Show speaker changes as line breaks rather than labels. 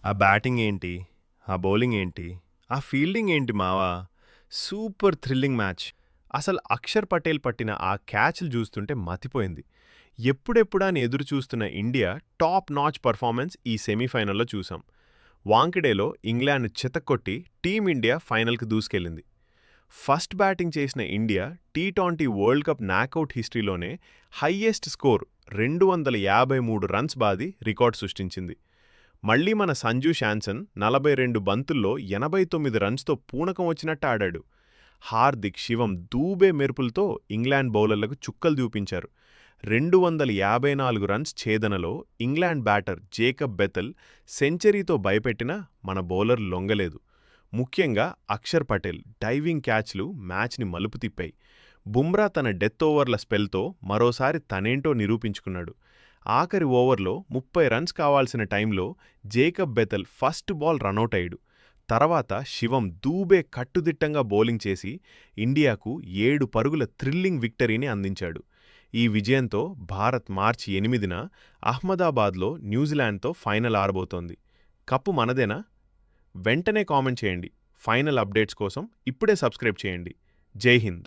ఆ బ్యాటింగ్ ఏంటి? ఆ బౌలింగ్ ఏంటి? ఆ ఫీల్డింగ్ ఏంటి మావా! Super thrilling match. అసలు అక్షర్ పటేల్ పట్టిన ఆ క్యాచ్‌లు జూస్తుంటే మతిపోయింది. ఎప్పుడెప్పుడా అని ఎదురు చూస్తున్న ఇండియా టాప్ నాచ్ పెర్ఫార్మెన్స్ ఈ సెమీఫైనల్‌లో చూసాం. వాంఖడేలో ఇంగ్లాండ్‌ను చితక్కొట్టి టీమిండియా ఫైనల్‌కి దూసుకెళ్లింది. ఫస్ట్ బ్యాటింగ్ చేసిన ఇండియా టీ20 వరల్డ్ కప్ నాకౌట్ హిస్టరీలోనే హైయెస్ట్ స్కోర్ 253 రన్స్ బాది రికార్డ్ సృష్టించింది. మళ్లీ మన సంజూ శాంసన్ 42 బంతుల్లో 89 రన్స్‌తో పూనకం వచ్చినట్టు ఆడాడు. హార్దిక్, శివం దూబే మెరుపులతో ఇంగ్లాండ్ బౌలర్లకు చుక్కలు చూపించారు. 254 రన్స్ ఛేదనలో ఇంగ్లాండ్ బ్యాటర్ జేకబ్ బెథెల్ సెంచరీతో భయపెట్టినా మన బౌలర్ లొంగలేదు. ముఖ్యంగా అక్షర్ పటేల్ డైవింగ్ క్యాచ్లు మ్యాచ్ని మలుపు తిప్పాయి. బుమ్రా తన డెత్ ఓవర్ల స్పెల్తో మరోసారి తనేంటో నిరూపించుకున్నాడు. ఆఖరి ఓవర్లో 30 రన్స్ కావాల్సిన టైంలో Jacob Bethell first ball run out అయ్యాడు. తర్వాత శివం దూబే కట్టుదిట్టంగా బౌలింగ్ చేసి ఇండియాకు 7 పరుగుల థ్రిల్లింగ్ విక్టరీని అందించాడు. ఈ విజయంతో భారత్ మార్చి 8న అహ్మదాబాద్లో న్యూజిలాండ్తో ఫైనల్ ఆడబోతోంది. కప్పు మనదేనా? వెంటనే కామెంట్ చేయండి. ఫైనల్ అప్డేట్స్ కోసం ఇప్పుడే సబ్స్క్రైబ్ చేయండి. జై హింద్.